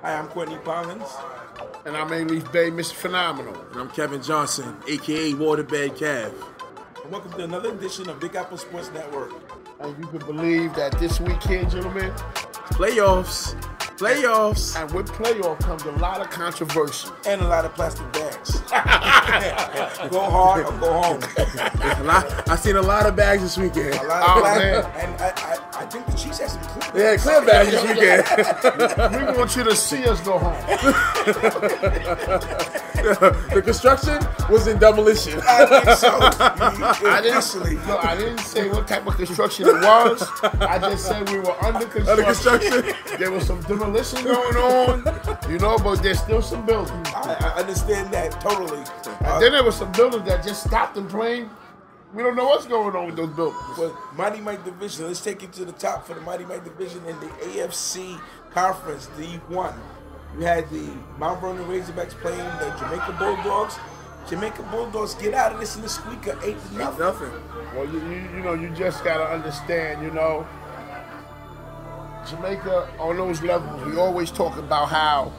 Hi, I'm Courtney Collins. And I'm A-Leaf Bay, Mr. Phenomenal. And I'm Kevin Johnson, a.k.a. Waterbed Kev. And welcome to another edition of Big Apple Sports Network. And you can believe that this weekend, gentlemen, Playoffs. And with playoff comes a lot of controversy. And a lot of plastic bags. Go hard or go home. I seen a lot of bags this weekend. A lot of bags. And I think the Chiefs have some clear bags. Yeah, clear bags this weekend. We want you to see us go home. The construction was in demolition. I think so. I didn't say what type of construction it was. I just said we were under construction. There was some demolition going on, but there's still some buildings. I understand that totally. And then there was some buildings that just stopped them playing. We don't know what's going on with those buildings. Well, Mighty Mike Division, let's take it to the top for the Mighty Mike Division in the AFC Conference, D1. You had the Mount Vernon Razorbacks playing the Jamaica Bulldogs. Jamaica Bulldogs get out of this in the squeaker, 8-0. Well, you just got to understand, Jamaica, on those levels, we always talk about how,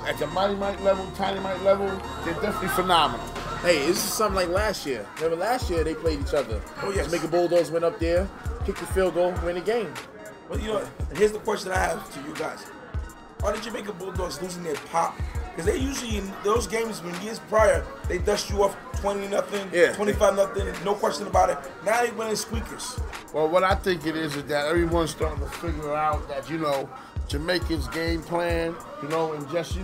at the Mighty Mike level, Tiny Mike level, they're definitely phenomenal. Hey, this is something like last year. Remember last year they played each other. Oh, yes. Jamaica Bulldogs went up there, kicked the field goal, win the game. Well, here's the question I have to you guys. Are the Jamaica Bulldogs losing their pop? Because they usually, in those games, when years prior, they dust you off 20-0, 25-0, no question about it. Now they winning squeakers. Well, what I think it is that everyone's starting to figure out that, Jamaica's game plan, and just,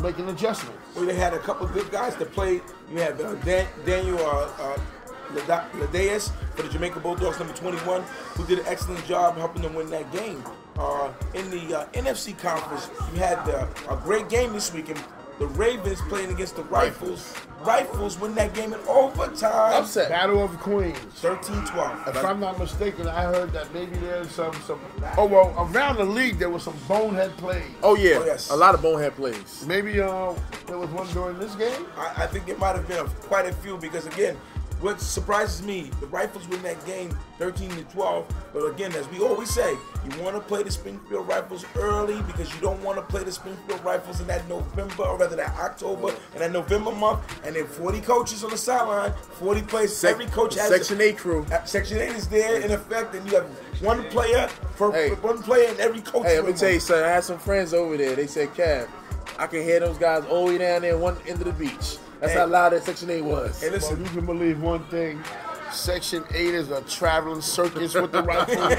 making adjustments. Well, they had a couple of good guys that played. You had Daniel Ladeas for the Jamaica Bulldogs, number 21, who did an excellent job helping them win that game. In the NFC Conference, you had a great game this weekend. The Ravens playing against the Rifles. Rifles win that game in overtime. Upset. Battle of the Queens. 13-12. If I'm not mistaken, I heard that maybe there's some. Around the league there was some bonehead plays. Oh yeah, Oh, yes. A lot of bonehead plays. Maybe there was one during this game. I think there might have been quite a few because again, what surprises me, the Rifles win that game 13-12. But again, as we always say, you want to play the Springfield Rifles early because you don't want to play the Springfield Rifles in that November, or rather that October, and that November month. And then 40 coaches on the sideline, 40 players. Every coach has Section 8 crew. Section 8 is there in effect, and you have one player in every coach. Hey, let me tell you, son. I had some friends over there. They said, Kev, I can hear those guys all the way down there one end of the beach. That's how loud that Section 8 was. Hey, listen, you can believe one thing. Section 8 is a traveling circus with the Rifles.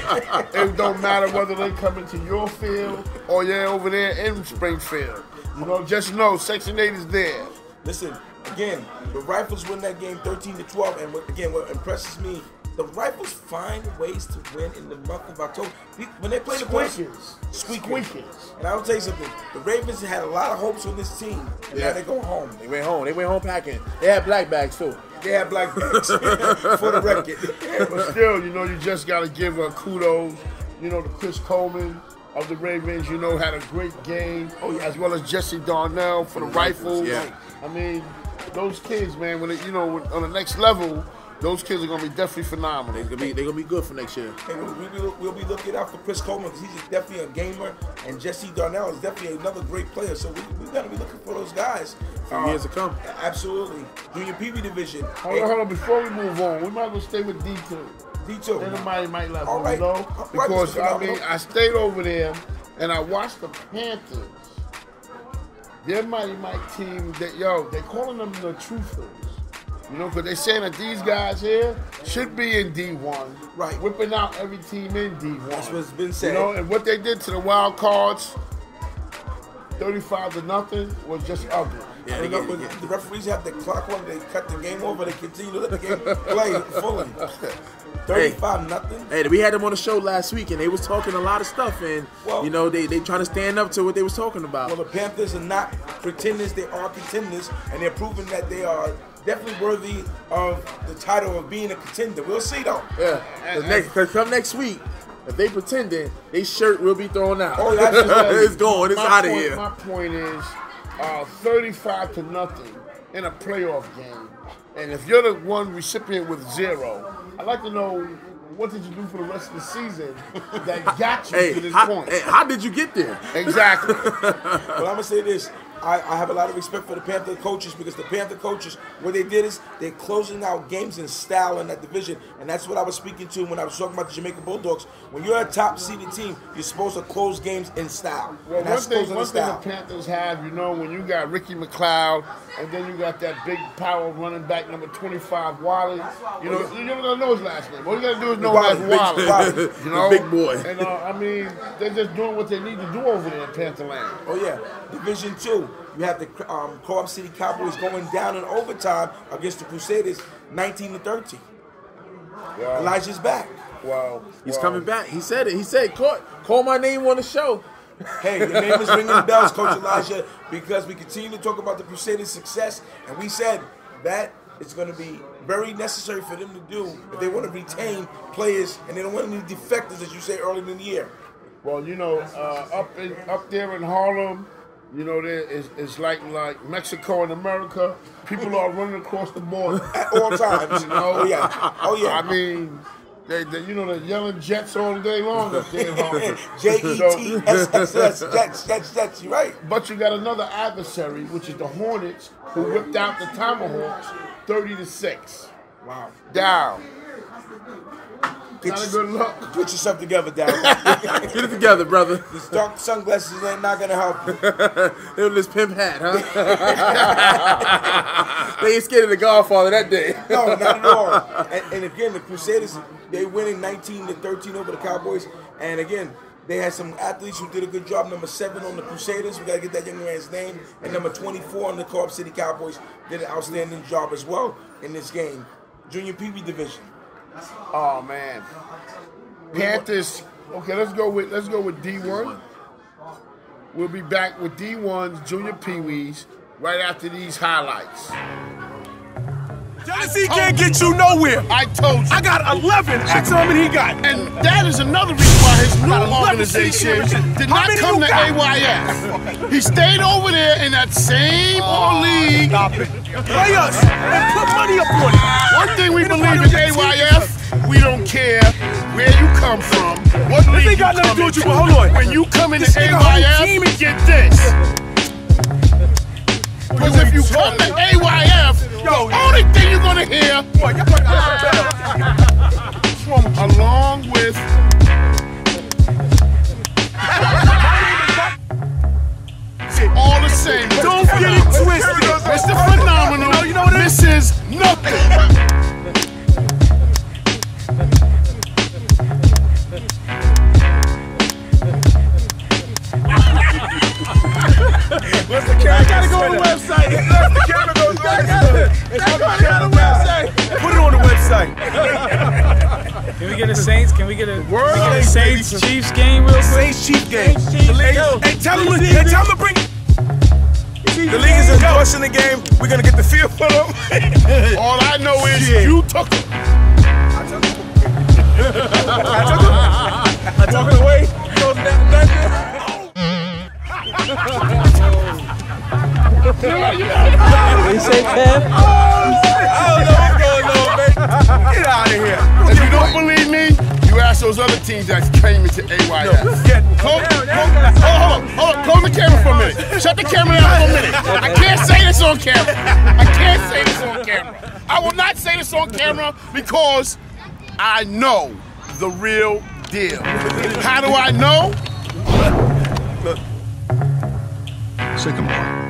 It don't matter whether they come into your field or you're over there in Springfield. Just know Section 8 is there. Listen, again, the Rifles win that game 13-12, and what impresses me, the Rifles find ways to win in the month of October. When they play the Squeakers. And I will tell you something, the Ravens had a lot of hopes on this team, and now they go home. They went home packing. They had black bags too. They had black bags, for the record. But still, you just got to give kudos, to Chris Coleman of the Ravens, had a great game, as well as Jesse Darnell for the Rifles. Yeah. I mean, those kids, man, when on the next level, those kids are going to be definitely phenomenal. They're gonna be good for next year. Hey, we'll be looking out for Chris Coleman because he's definitely a gamer, and Jesse Darnell is definitely another great player. So we're going to be looking for those guys for years to come. Absolutely. Junior Peavy Division. Hold on. Before we move on, we might as well stay with D2. D2. In the Mighty Mike level, All right. Because, I stayed over there, and I watched the Panthers. Their Mighty Mike team, they're calling them the Truthers. Because they're saying that these guys here should be in D1. Right. Whipping out every team in D1. That's what's been said. And what they did to the Wild Cards, 35-0, was just ugly. Yeah, the referees have the clock on, they cut the game over, they continue to let the game play fully. 35-0. Hey, we had them on the show last week, and they was talking a lot of stuff, and they trying to stand up to what they was talking about. Well, the Panthers are not pretenders; they are contenders, and they're proving that they are definitely worthy of the title of being a contender. We'll see, though. Yeah, because come next week, if they pretending, their shirt will be thrown out. Oh, absolutely. It's gone. It's out of here. My point is, 35-0 in a playoff game, and if you're the one recipient with 0, I'd like to know what did you do for the rest of the season that got you to this point? Hey, how did you get there? Exactly. But I'm going to say this. I have a lot of respect for the Panther coaches because the Panther coaches, what they did is they're closing out games in style in that division. And that's what I was speaking to when I was talking about the Jamaica Bulldogs. When you're a top-seeded team, you're supposed to close games in style. Well, and that's one thing the Panthers have, you know, when you got Ricky McLeod and then you got that big power running back number 25, Wally, you know, you don't gotta know his last name. All you gotta do is know him as Wally. You know? Big boy. And, I mean, they're just doing what they need to do over there in Pantherland. Oh, yeah. Division 2. You have the Co-op City Cowboys going down in overtime against the Crusaders, 19-13. Wow. Elijah's back. Wow. He's coming back. He said it. He said, call my name on the show. Hey, your name is ringing the bells, Coach Elijah, because we continue to talk about the Crusaders' success, and we said that it's going to be very necessary for them to do if they want to retain players and they don't want any defectors, as you say earlier in the year. Well, you know, up there in Harlem, you know, it's like Mexico and America. People are running across the border At all times. You know? Oh, yeah. Oh, yeah. I mean, they you know, they're yelling Jets all day long up there in Harlem. Jets, Jets, you right? But you got another adversary, which is the Hornets, who whipped out the Tomahawks 30-6. Wow. Down. Not a good look. Get yourself together, Down. Get it together, brother. These dark sunglasses ain't not going to help you. They with this pimp hat, huh? They ain't scared of the Godfather that day. No, not at all. And again, the Crusaders, they winning 19-13 over the Cowboys. And again, they had some athletes who did a good job. Number 7 on the Crusaders, we got to get that young man's name. And number 24 on the Co-op City Cowboys did an outstanding job as well in this game. Junior Pee-wee division. Oh man. Panthers. Okay, let's go with D1. We'll be back with D1's Junior Pee-wees right after these highlights. Tennessee can't get you nowhere. I told you. I got 11. Ask him how many he got. And that is another reason why his new organization did not come to AYF. He stayed over there in that same old league. Stop it. Play us and put money up on it. One thing we believe in AYF, we don't care where you come from. What league you got nothing to do with you, but hold on. When you come into AYF, get this. Because if you come to AYF, the only thing you're going to hear, along with all the same. Don't get it twisted. Mr. Phenomenal, you know what it is? this is nothing. What's the camera? I gotta go on the website. The camera goes on the website. Put it on the website. Can we get a Saints? Can we get a Word. Saints Chiefs game real quick? Saints Chiefs game. Hey, tell them to bring it. The league is endorsing the game. We're gonna get the feel for them. All I know is you took him. I took it away. Goes down the dungeon. What you say, Kev? I don't know what's going on, man. Get out of here. If you don't believe me, you ask those other teams that came into AYF. Hold on. Close the camera for a minute. Shut the camera down for a minute. I can't say this on camera. I will not say this on camera because I know the real deal. How do I know? Sycamore.